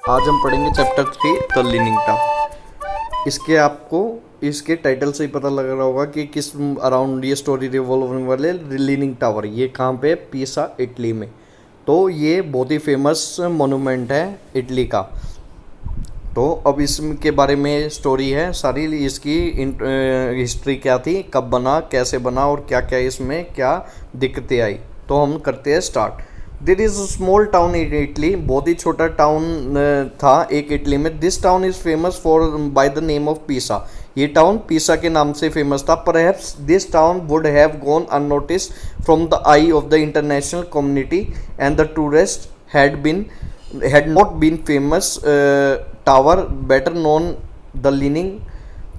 आज हम पढ़ेंगे चैप्टर 3 द लीनिंग टावर। इसके आपको इसके टाइटल से ही पता लग रहा होगा कि किस अराउंड ये स्टोरी रिवॉल्व होने वाले। लीनिंग टावर ये कहाँ पे? पीसा, इटली में। तो ये बहुत ही फेमस मोनूमेंट है इटली का। तो अब इसके बारे में स्टोरी है सारी। इसकी हिस्ट्री क्या थी, कब बना, कैसे बना और क्या क्या इसमें क्या दिक्कतें आई। तो हम करते हैं start. There is a small town in Italy. बहुत ही छोटा टाउन था एक इटली में। This town is famous for by the name of Pisa. ये टाउन पीसा के नाम से फेमस था। Perhaps this town would have gone unnoticed from the I of the international community and the tourist had not been famous tower better known the leaning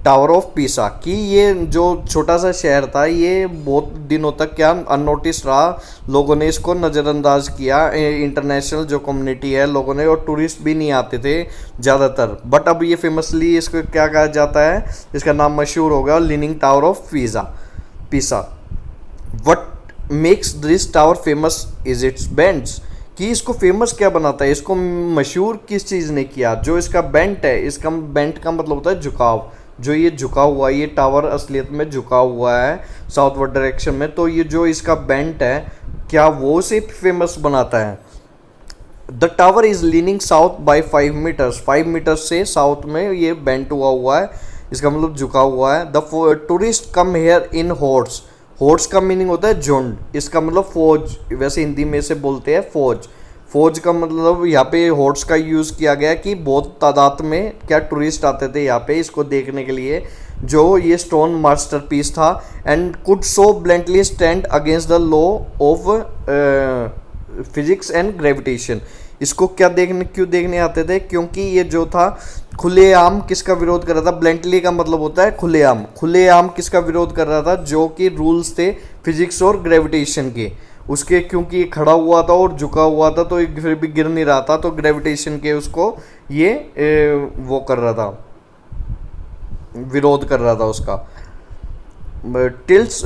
tower of पीसा। कि ये जो छोटा सा शहर था ये बहुत दिनों तक क्या अननोटिस रहा। लोगों ने इसको नज़रअंदाज किया, इंटरनेशनल जो कम्युनिटी है लोगों ने, और टूरिस्ट भी नहीं आते थे ज़्यादातर। बट अब ये फेमसली इसको क्या कहा जाता है, इसका नाम मशहूर होगा leaning tower of Pisa. What makes this tower famous is its bends. कि इसको फेमस क्या बनाता है, इसको मशहूर किस चीज़ ने किया? जो इसका बेंट है, इसका बेंट का मतलब होता है झुकाव। जो ये झुका हुआ है, ये टावर असलियत में झुका हुआ है साउथवर्ड डायरेक्शन में। तो ये जो इसका बेंट है क्या वो उसे फेमस बनाता है। The tower is leaning south by 5 metres. 5 metres से साउथ में ये बेंट हुआ है, इसका मतलब झुका हुआ है। The tourist come here in horse. Horse का मीनिंग होता है झुंड, इसका मतलब फौज। वैसे हिंदी में से बोलते हैं फौज। फौज का मतलब यहाँ पे हॉर्स का यूज़ किया गया कि बहुत तादाद में क्या टूरिस्ट आते थे यहाँ पे इसको देखने के लिए। जो ये स्टोन मास्टरपीस था and could so blatantly stand against the law of physics and gravitation. इसको क्यों देखने आते थे? क्योंकि ये जो था खुलेआम किसका विरोध कर रहा था? ब्लेंटली का मतलब होता है खुलेआम। खुलेआम किसका विरोध कर रहा था? जो कि रूल्स थे फिजिक्स और ग्रेविटेशन के उसके। क्योंकि ये खड़ा हुआ था और झुका हुआ था तो फिर भी गिर नहीं रहा था, तो ग्रेविटेशन के उसको ये वो कर रहा था, विरोध कर रहा था उसका। Tilts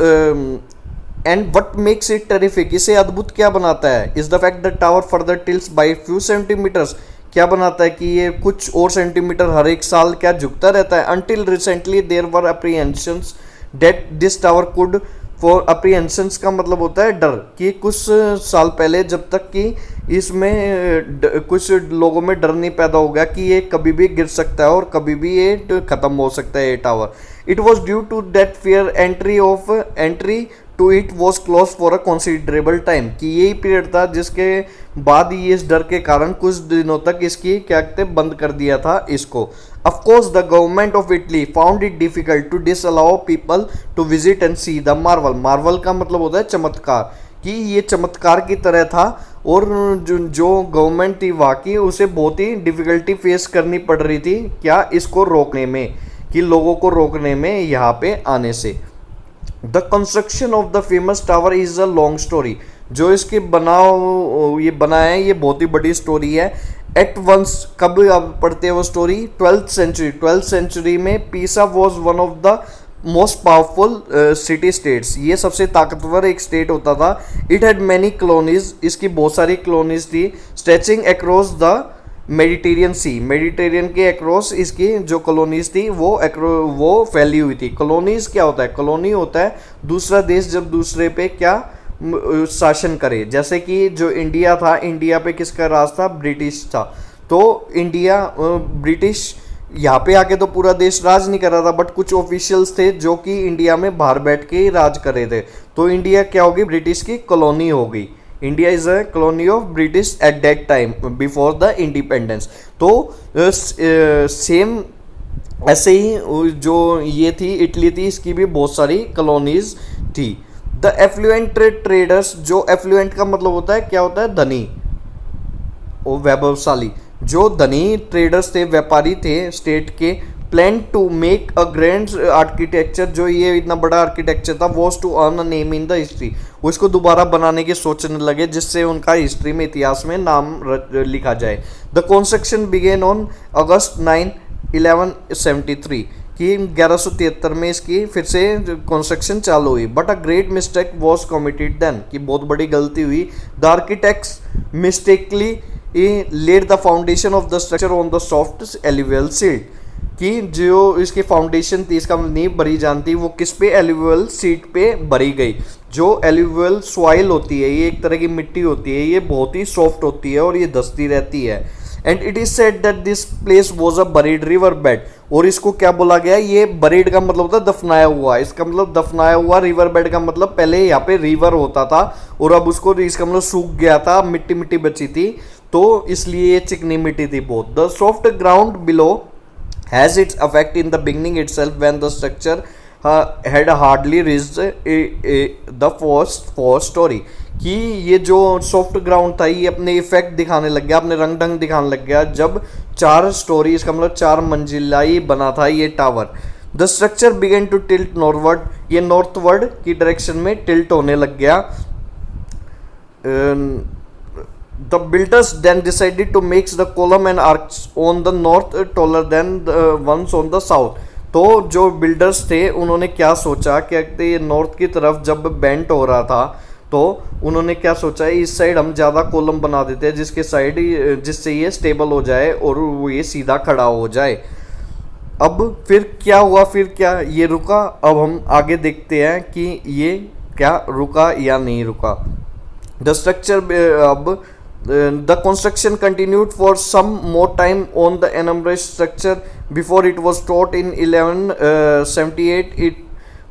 and what makes it terrific. इसे अद्भुत क्या बनाता है? Is the fact the tower further tilts by few centimetres. क्या बनाता है कि ये कुछ और सेंटीमीटर हर एक साल क्या झुकता रहता है। Until recently there were apprehensions that this tower could fall apprehensions का मतलब होता है डर। कि कुछ साल पहले जब तक कि इसमें कुछ लोगों में डर नहीं पैदा हो गया कि ये कभी भी गिर सकता है और कभी भी ये ख़त्म हो सकता है ये tower. It was due to that fear entry to it was close for a considerable time. कि यही पीरियड था जिसके बाद ये इस डर के कारण कुछ दिनों तक इसकी क्या कहते बंद कर दिया था इसको। Of course, the government of Italy found it difficult to disallow people to visit and see the marvel. Marvel का मतलब होता है चमत्कार। कि ये चमत्कार की तरह था और जो गवर्नमेंट थी वहाँ की उसे बहुत ही डिफ़िकल्टी फेस करनी पड़ रही थी क्या इसको रोकने में, कि लोगों को रोकने में यहाँ पे आने से। The construction of the famous tower is a long story. जो इसके ये बना है ये बहुत ही बड़ी स्टोरी है। एट वंस कब आप पढ़ते हैं वो स्टोरी? 12th सेंचुरी में Pisa was one of the most powerful city states. ये सबसे ताकतवर एक स्टेट होता था। It had many colonies. इसकी बहुत सारी कॉलोनीज थी। Stretching across the Mediterranean sea. Mediterranean के अक्रॉस इसकी जो कॉलोनीज थी वो फैली हुई थी। कॉलोनीज क्या होता है? कॉलोनी होता है दूसरा देश जब दूसरे पे क्या शासन करे। जैसे कि जो इंडिया था, इंडिया पे किसका राज था? ब्रिटिश था। तो ब्रिटिश यहाँ पे आके तो पूरा देश राज नहीं कर रहा था, बट कुछ ऑफिशियल्स थे जो कि इंडिया में बाहर बैठ के ही राज कर रहे थे। तो इंडिया क्या होगी? ब्रिटिश की कॉलोनी होगी। India is a colony of British at that time before the independence. तो सेम ऐसे ही जो ये थी इटली थी, इसकी भी बहुत सारी कॉलोनीज थी। The affluent traders. जो एफ्लुएंट का मतलब होता है क्या होता है? धनी और वैभवशाली। जो धनी ट्रेडर्स थे, व्यापारी थे स्टेट के, plan to make a grand architecture. जो ये इतना बड़ा आर्किटेक्चर था was to earn a name in the history. वो इसको दोबारा बनाने की सोचने लगे जिससे उनका हिस्ट्री में, इतिहास में नाम लिखा जाए। The construction began on August 9, 1173। कि 1173 में इसकी फिर से कंस्ट्रक्शन चालू हुई। But a great mistake was committed then. कि बहुत बड़ी गलती हुई। द आर्किटेक्ट्स मिस्टेकली ये laid the foundation of the structure on the soft alluvial seat, कि जो इसकी फाउंडेशन थी, इसका नींव भरी जानती, वो किस पे, एल्यूवियल सीट पे भरी गई। जो एल्यूवियल सॉइल होती है, ये एक तरह की मिट्टी होती है, ये बहुत ही सॉफ्ट होती है और ये धंसती रहती है। And it is said that this place was a buried river bed, और इसको क्या बोला गया, ये बरीड का मतलब होता है दफनाया हुआ, इसका मतलब दफनाया हुआ, रिवर बेड का मतलब पहले यहाँ पे रिवर होता था और अब उसको, इसका मतलब सूख गया था, मिट्टी मिट्टी बची थी, तो इसलिए ये चिकनी मिट्टी थी बहुत। The soft ground below has its effect in the beginning itself when the structure had hardly reached the fourth story, कि ये जो सॉफ्ट ग्राउंड था ये अपने इफेक्ट दिखाने लग गया, अपने रंग ढंग दिखाने लग गया जब 4 स्टोरी, इसका मतलब 4 मंजिला ही बना था ये tower. The structure began to tilt northward, ये नॉर्थवर्ड की डायरेक्शन में टिल्ट होने लग गया। The builders then decided to make the column and arcs on the north taller than the ones on the south. तो जो बिल्डर्स थे उन्होंने क्या सोचा, क्या कहते ये नॉर्थ की तरफ जब बेंट हो रहा था तो उन्होंने क्या सोचा, इस साइड हम ज़्यादा कॉलम बना देते हैं जिसके साइड, जिससे ये स्टेबल हो जाए और वो ये सीधा खड़ा हो जाए। अब फिर क्या हुआ, फिर क्या ये रुका, अब हम आगे देखते हैं कि ये क्या रुका या नहीं रुका। द स्ट्रक्चर अब the construction continued for some more time on the enumerate structure before it was taught in 1178 it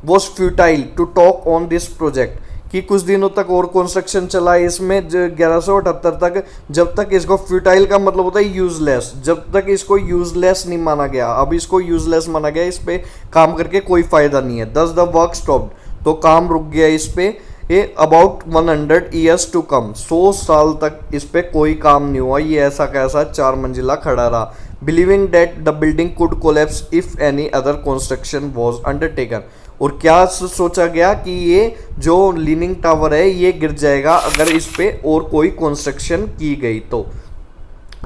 was futile to talk on this project, कि कुछ दिनों तक और कंस्ट्रक्शन चला इसमें 1178 तक, जब तक इसको फ्यूटाइल का मतलब होता है यूजलेस, जब तक इसको यूजलेस नहीं माना गया। अब इसको यूजलेस माना गया, इस पे काम करके कोई फायदा नहीं है। दस द वर्क स्टॉप्ड, तो काम रुक गया इस पे। ये अबाउट 100 ईयर्स टू कम, 100 साल तक इस पे कोई काम नहीं हुआ, ये ऐसा कैसा 4 मंजिला खड़ा रहा। Believing that the building could collapse if any other construction was undertaken, और क्या सोचा गया कि ये जो लीनिंग टावर है ये गिर जाएगा अगर इस पे और कोई कंस्ट्रक्शन की गई तो।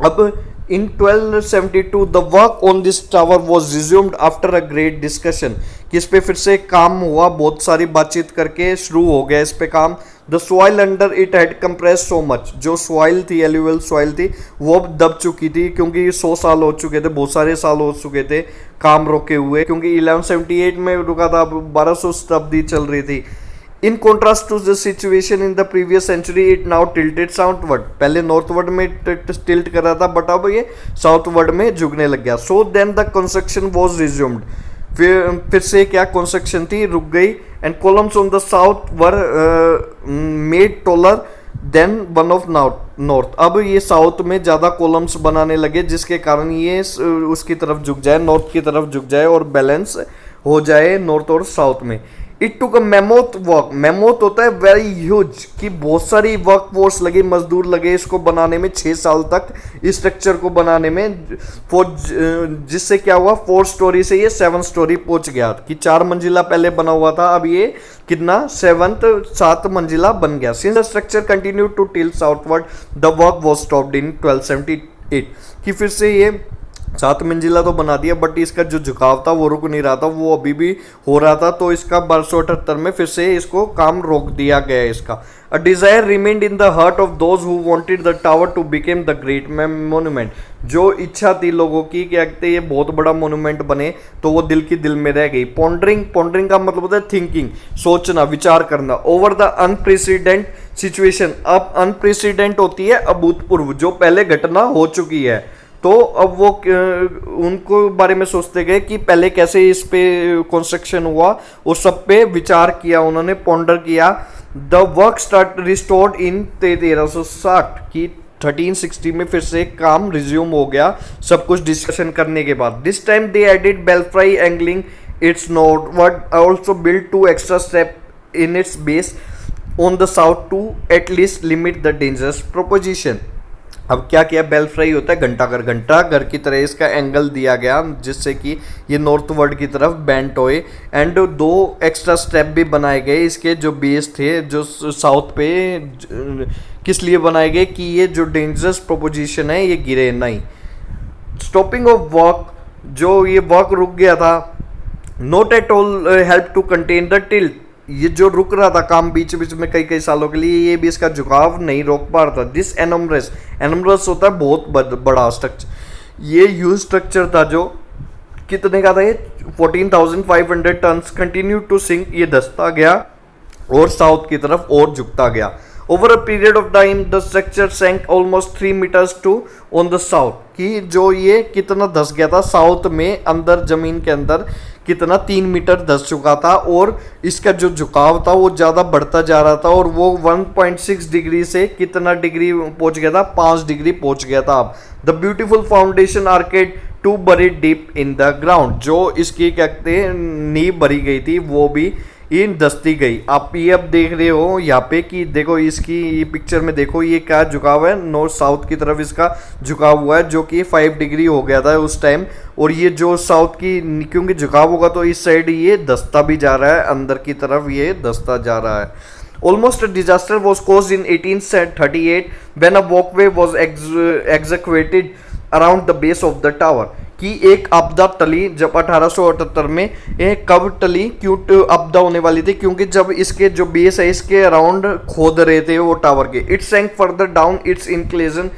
अब in 1272 the work on this tower was resumed after a great discussion, कि इस पे फिर से काम हुआ, बहुत सारी बातचीत करके शुरू हो गया इस पे काम। The soil under it had compress so much, जो सॉइल थी, एल्यूवियल सॉइल थी, वो अब दब चुकी थी क्योंकि 100 साल हो चुके थे, बहुत सारे साल हो चुके थे काम रोके हुए, क्योंकि 1178 में रुका था, अब 1200 शताब्दी चल रही थी। In contrast to the situation in the previous century, it now tilted southward. पहले northward में tilt कर रहा था, बट अब ये southward में झुकने लग गया। So then the construction was resumed. फिर से क्या construction थी, रुक गई। And columns on the south were made taller than one of north. अब ये साउथ में ज़्यादा कॉलम्स बनाने लगे जिसके कारण ये उसकी तरफ झुक जाए, नॉर्थ की तरफ झुक जाए और बैलेंस हो जाए नॉर्थ और साउथ में। It took a mammoth work, mammoth होता है वेरी ह्यूज, कि बहुत सारी वर्क फोर्स लगी, मजदूर लगे इसको बनाने में, 6 साल तक इस स्ट्रक्चर को बनाने में, जिससे क्या हुआ, 4 स्टोरी से ये 7 स्टोरी पहुंच गया, कि 4 मंजिला पहले बना हुआ था, अब ये कितना 7 मंजिला बन गया। Since the structure continue to tilt southward the work was stopped in 1278, कि फिर से ये 7 मंजिला तो बना दिया बट इसका जो झुकाव था वो रुक नहीं रहा था, वो अभी भी हो रहा था, तो इसका 1278 में फिर से इसको काम रोक दिया गया इसका। A desire remained in the heart of those who wanted the tower to became the great monument, जो इच्छा थी लोगों की कि अगर ये बहुत बड़ा मोन्यूमेंट बने तो वो दिल की दिल में रह गई। पॉन्डरिंग का मतलब होता है थिंकिंग, सोचना, विचार करना। ओवर द अनप्रेसिडेंट सिचुएशन, अब अनप्रेसिडेंट होती है अभूतपूर्व, जो पहले घटना हो चुकी है, तो अब वो उनको बारे में सोचते गए कि पहले कैसे इस पे कंस्ट्रक्शन हुआ, उस सब पे विचार किया उन्होंने, पॉन्डर किया। द वर्क स्टार्ट रिस्टोर्ड इन 1360, की 1360 में फिर से काम रिज्यूम हो गया, सब कुछ डिस्कशन करने के बाद। This time they added belfry angling its northward, also build 2 extra step in its base on the south to at least limit the dangerous proposition. अब क्या किया, बेल्फ्राई होता है घंटा घर की तरह इसका एंगल दिया गया जिससे कि ये नॉर्थवर्ड की तरफ बेंट होए, एंड 2 एक्स्ट्रा स्टेप भी बनाए गए इसके जो बेस थे, जो साउथ पे किस लिए बनाए गए कि ये जो डेंजरस प्रोपोजिशन है ये गिरे नहीं। स्टॉपिंग ऑफ वर्क, जो ये वर्क रुक गया था, not at all help to contain the tilt, ये जो रुक रहा था काम बीच बीच में कई कई सालों के लिए, ये भी इसका झुकाव नहीं रोक पा रहा था। दिस एनमरस, एनमरस होता है बहुत बड़ा स्ट्रक्चर, ये ह्यूज स्ट्रक्चर था जो कितने का था ये 14,500 टन, कंटिन्यू टू सिंक, ये धंसता गया और साउथ की तरफ और झुकता गया। Over a period of time the structure sank almost 3 metres too on the south, कि जो ये कितना धस गया था साउथ में, अंदर जमीन के अंदर कितना 3 मीटर धस चुका था, और इसका जो झुकाव था वो ज़्यादा बढ़ता जा रहा था, और वो 1.6 डिग्री से कितना डिग्री पहुंच गया था, 5 डिग्री पहुंच गया था। अब the beautiful foundation arcade to buried deep in the ground, जो इसकी क्या कहते हैं नींव भरी गई थी वो भी इन दस्ती गई। आप ये अब देख रहे हो यहाँ पे कि देखो इसकी ये पिक्चर में देखो ये क्या झुकाव है, नॉर्थ साउथ की तरफ इसका झुकाव हुआ है, जो कि 5 डिग्री हो गया था उस टाइम। और ये जो साउथ की क्योंकि झुकाव होगा तो इस साइड ये दस्ता भी जा रहा है, अंदर की तरफ ये दस्ता जा रहा है। Almost a disaster was caused in 1838 when a walkway was excavated around the base of the tower, कि एक आपदा टली जब 1878 में, कब टली, क्यों आपदा होने वाली थी, क्योंकि जब इसके जो बेस है इसके अराउंड खोद रहे थे वो टावर के। It sank further down its inclination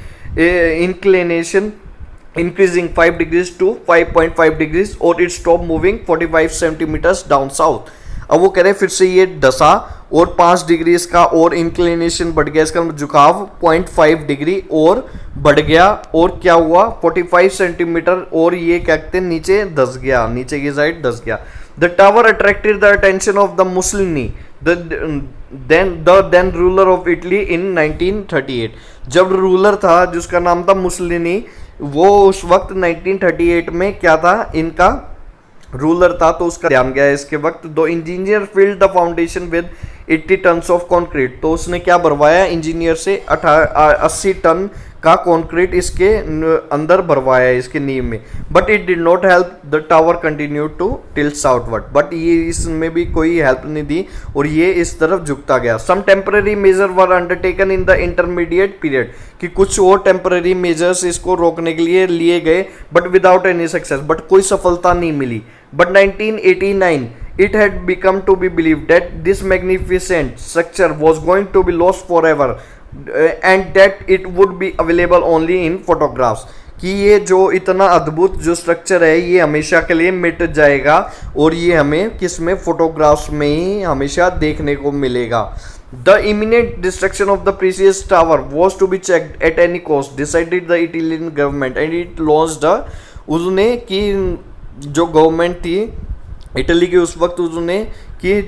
increasing 5 degrees to 5.5 degrees और it stopped moving 45 centimeters down south। अब वो कह रहे फिर से ये डसा और 5 डिग्री इसका और इंक्लिनेशन बढ़ गया, इसका झुकाव 0.5 डिग्री और बढ़ गया, और क्या हुआ 45 सेंटीमीटर, और ये क्या कहते हैं नीचे धस गया, नीचे की साइड धस गया। The tower attracted the attention of the Mussolini then ruler of Italy in 1938। जब रूलर था जिसका नाम था मुसलिनी, वो उस वक्त 1938 में क्या था, इनका रूलर था, तो उसका ध्यान गया इसके वक्त। दो engineer filled the foundation with 80 tons of concrete, तो उसने क्या भरवाया इंजीनियर से 80 टन का कंक्रीट इसके अंदर भरवाया इसके नींव में। But it did not help, the tower continue to tilt southward, but ये इसमें भी कोई हेल्प नहीं दी और ये इस तरफ झुकता गया। Some temporary measure were undertaken in the intermediate period, कि कुछ और टेम्पररी मेजर्स इसको रोकने के लिए लिए गए, but without any success, but कोई सफलता नहीं मिली। But 1989 it had become to be believed that this magnificent structure was going to be lost forever and that it would be available only in photographs, कि ये जो इतना अद्भुत जो स्ट्रक्चर है ये हमेशा के लिए मिट जाएगा और ये हमें किस में, फोटोग्राफ्स में ही हमेशा देखने को मिलेगा। The imminent destruction of the precious tower was to be checked at any cost, decided the Italian government and it launched a, उसने कि जो गवर्नमेंट थी इटली की उस वक्त, उसने कि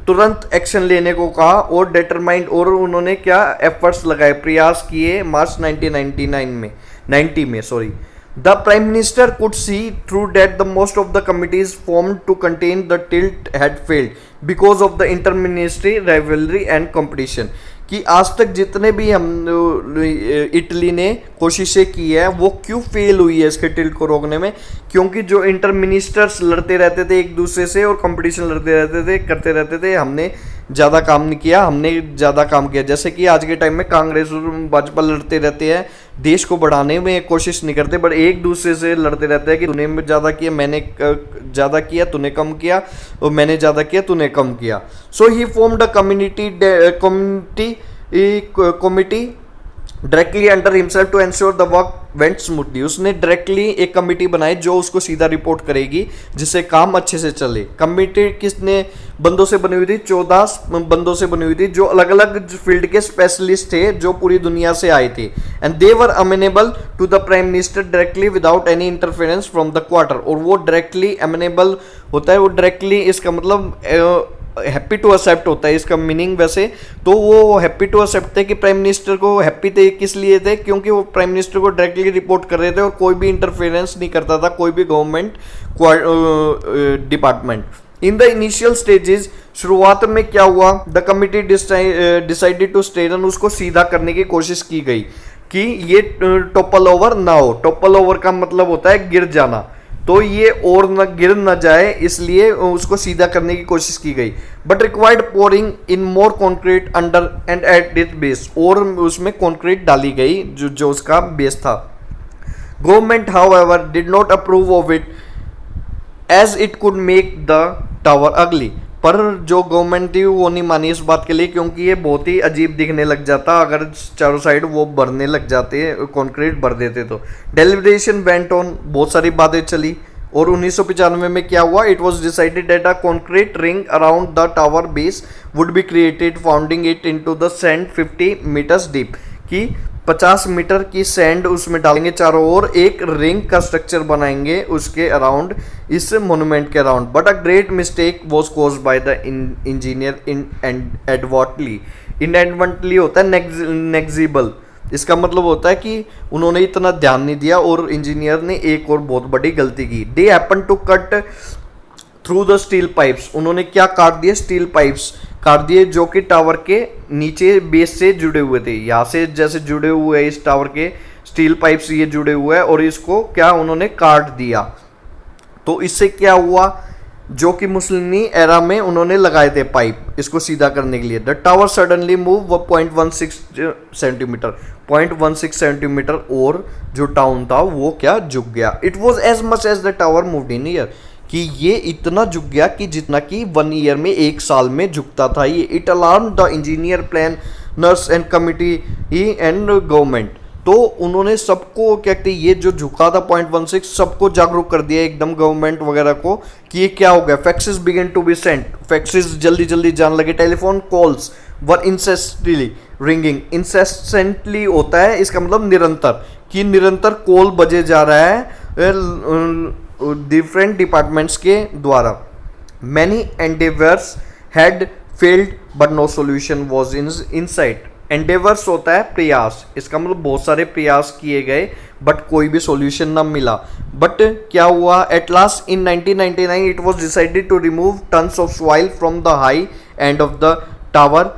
तुरंत एक्शन लेने को कहा और डिटरमाइंड, और उन्होंने क्या एफर्ट्स लगाए, प्रयास किए मार्च 1990 में sorry. The prime minister could see through that the most of the committees formed to contain the tilt had failed because of the inter ministry rivalry and competition, कि आज तक जितने भी हम इटली ने कोशिशें की है वो क्यों फेल हुई है इसके टिल्ट को रोकने में, क्योंकि जो इंटर मिनिस्टर्स लड़ते रहते थे एक दूसरे से और कंपटीशन लड़ते रहते थे, करते रहते थे। हमने ज़्यादा काम नहीं किया, हमने ज़्यादा काम किया। जैसे कि आज के टाइम में कांग्रेस और भाजपा लड़ते रहते हैं, देश को बढ़ाने में कोशिश नहीं करते, बट एक दूसरे से लड़ते रहते हैं कि तूने ज़्यादा किया, मैंने ज़्यादा किया, तूने कम किया, और मैंने ज़्यादा किया, तूने कम किया। So he formed a committee directly under himself to ensure the work went smoothly. उसने डायरेक्टली एक कमिटी बनाई जो उसको सीधा रिपोर्ट करेगी जिससे काम अच्छे से चले। कमिटी किसने बंदों से बनी हुई थी? 14 बंदों से बनी हुई थी जो अलग अलग फील्ड के स्पेशलिस्ट थे जो पूरी दुनिया से आए थे। And they were amenable to the prime minister directly without any interference from the quarter. और वो डायरेक्टली अमेनेबल होता है, वो डायरेक्टली इसका मतलब हैप्पी टू एक्सेप्ट होता है इसका मीनिंग। वैसे तो वो हैप्पी टू एक्सेप्ट थे कि प्राइम मिनिस्टर को हैप्पी थे, किस लिए थे? क्योंकि वो प्राइम मिनिस्टर को डायरेक्टली रिपोर्ट कर रहे थे और कोई भी इंटरफेरेंस नहीं करता था कोई भी government department. In the initial stages, शुरुआत में क्या हुआ, the committee decided to straighten, उसको सीधा करने की कोशिश की गई कि ये टॉपल ओवर ना हो। टॉपल ओवर का मतलब होता है गिर जाना, तो ये और न गिर न जाए इसलिए उसको सीधा करने की कोशिश की गई। But required pouring in more concrete under and at it base, और उसमें कॉन्क्रीट डाली गई जो उसका बेस था। Government however did not approve of it as it could make the tower ugly. पर जो गवर्नमेंट थी वो नहीं मानी इस बात के लिए, क्योंकि ये बहुत ही अजीब दिखने लग जाता अगर चारों साइड वो भरने लग जाते, कंक्रीट भर देते तो। डेलिब्रेशन वेंट ऑन, बहुत सारी बातें चली, और 1995 में क्या हुआ, it was decided that a concrete ring around the tower base would be created, founding it into the sand 50 metres deep, कि 50 मीटर की सैंड उसमें डालेंगे चारों ओर, एक रिंग का स्ट्रक्चर बनाएंगे उसके अराउंड, इस मोन्यूमेंट के around. But a great mistake was caused by the engineer inadvertently. Inadvertently होता है नेग्जिबल, इसका मतलब होता है कि उन्होंने इतना ध्यान नहीं दिया और इंजीनियर ने एक और बहुत बड़ी गलती की। They happen to cut through the steel pipes, उन्होंने क्या काट दिए, स्टील पाइप्स काट दिए जो कि टावर के नीचे बेस से जुड़े हुए थे। यहाँ से जैसे जुड़े हुए हैं इस टावर के स्टील पाइप्स, ये जुड़े हुए हैं, और इसको क्या उन्होंने काट दिया। तो इससे क्या हुआ, जो कि मुसलिनी एरा में उन्होंने लगाए थे पाइप इसको सीधा करने के लिए। The tower suddenly move 0.16 centimetre, 0.16 centimetre, और जो टाउन था वो क्या झुक गया। It was as much as the tower moved in year, कि ये इतना झुक गया कि जितना कि 1 ईयर में, 1 साल में झुकता था ये। It alarm the engineer, planners and committee and government. तो उन्होंने सबको क्या कहते हैं, ये जो झुका था 0.16, सबको जागरूक कर दिया एकदम, गवर्नमेंट वगैरह को, कि ये क्या हो गया। Faxes began to be sent, faxes जल्दी जल्दी जाने लगे। Telephone calls were incessantly ringing, incessantly होता है इसका मतलब निरंतर, कि निरंतर कॉल बजे जा रहा है डिफरेंट डिपार्टमेंट्स के द्वारा। Many endeavours had failed but no solution was in sight. Endeavours होता है प्रयास, इसका मतलब बहुत सारे प्रयास किए गए बट कोई भी सॉल्यूशन ना मिला। बट क्या हुआ, at last in 1999 it was decided to remove tons of soil from the high end of the tower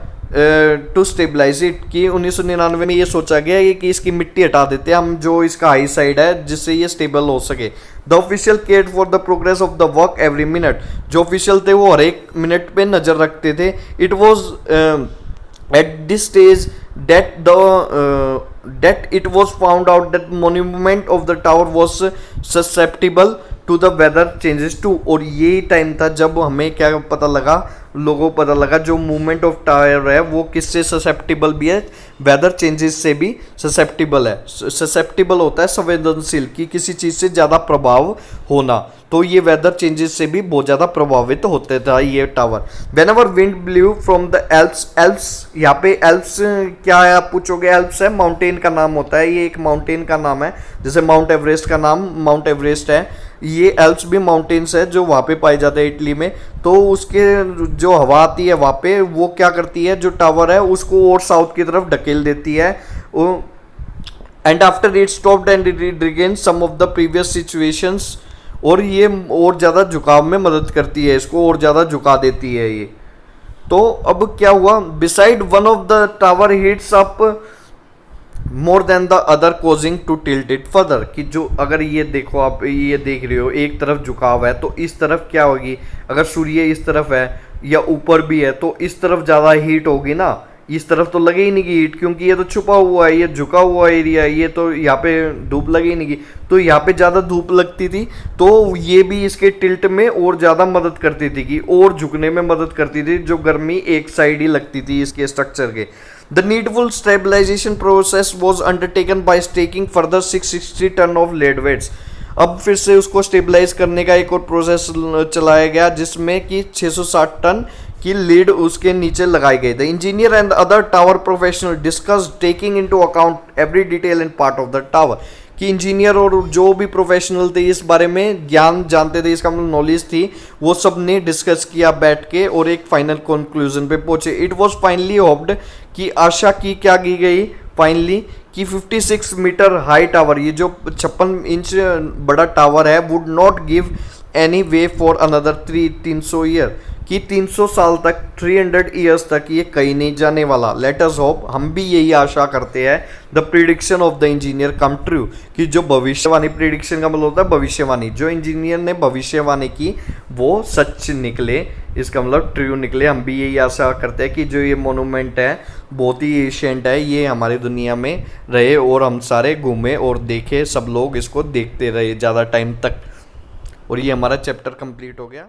to stabilise it, कि 1999 में ये सोचा गया कि इसकी मिट्टी हटा देते हैं हम, जो इसका हाई साइड है, जिससे ये स्टेबल हो सके। The official care for the progress of the work every minute, जो ऑफिशियल थे वो हर एक मिनट पे नजर रखते थे। It was at this stage that it was found out that monument of the tower was susceptible to the weather changes too। और यही टाइम था जब हमें क्या पता लगा, लोगों को पता लगा जो मूवमेंट ऑफ टावर है वो किससे ससेप्टिबल भी है, वेदर चेंजेस से भी ससेप्टिबल है। ससेप्टिबल होता है संवेदनशील, कि किसी चीज़ से ज़्यादा प्रभाव होना, तो ये वेदर चेंजेस से भी बहुत ज़्यादा प्रभावित होते था ये tower. When ever wind blue from the Alps, Alps यहाँ पे एल्प्स क्या है आप पूछोगे, एल्प्स है माउंटेन का नाम होता है, ये एक माउंटेन का नाम है, जैसे माउंट एवरेस्ट का नाम माउंट एवरेस्ट है, ये एल्प्स भी माउंटेन्स है जो वहाँ पे पाए जाते हैं इटली में। तो उसके जो हवा आती है वहाँ पे वो क्या करती है, जो टावर है उसको और साउथ की तरफ ढकेल देती है, and after it stopped and it regain some of the previous situations, और ये और ज़्यादा झुकाव में मदद करती है, इसको और ज़्यादा झुका देती है ये। तो अब क्या हुआ, beside one of the tower hits up more than the other causing to tilt it further, कि जो अगर ये देखो आप ये देख रहे हो एक तरफ झुकाव है तो इस तरफ क्या होगी, अगर सूर्य इस तरफ है या ऊपर भी है तो इस तरफ ज़्यादा हीट होगी ना, इस तरफ तो लगे ही नहीं की हीट, क्योंकि ये तो छुपा हुआ है, ये झुका हुआ एरिया है, ये तो यहाँ पे धूप लगे ही नहीं की, तो यहाँ पे ज़्यादा धूप लगती थी, तो ये भी इसके टिल्ट में और ज़्यादा मदद करती थी, कि और झुकने में मदद करती थी, जो गर्मी एक साइड ही लगती थी इसके स्ट्रक्चर के। The needful stabilisation process was undertaken by stacking further 660 ton of lead weights. अब फिर से उसको स्टेबलाइज करने का एक और प्रोसेस चलाया गया, जिसमें कि 660 टन की लीड उसके नीचे लगाई गई। The engineer and other tower professional discuss taking into account every detail and part of the tower, कि इंजीनियर और जो भी प्रोफेशनल थे इस बारे में ज्ञान जानते थे, इसका मतलब नॉलेज थी, वो सब ने डिस्कस किया बैठ के और एक फाइनल कंक्लूजन पे पहुंचे। इट वाज फाइनली होप्ड, कि आशा की क्या की गई फाइनली, कि 56 मीटर हाई टावर, ये जो 56 इंच बड़ा टावर है, would not give any way for another 300 year, कि 300 साल तक 300 ईयर्स तक ये कहीं नहीं जाने वाला। लेट अस होप, हम भी यही आशा करते हैं, the prediction of the engineer come true, कि जो भविष्यवाणी, प्रिडिक्शन का मतलब होता है भविष्यवाणी, जो इंजीनियर ने भविष्यवाणी की वो सच निकले, इसका मतलब ट्रू निकले। हम भी यही आशा करते हैं कि जो ये मोनूमेंट है बहुत ही एशियंट है, ये हमारी दुनिया में रहे और हम सारे घूमे और देखे, सब लोग इसको देखते रहे ज़्यादा टाइम तक। और ये हमारा चैप्टर कंप्लीट हो गया।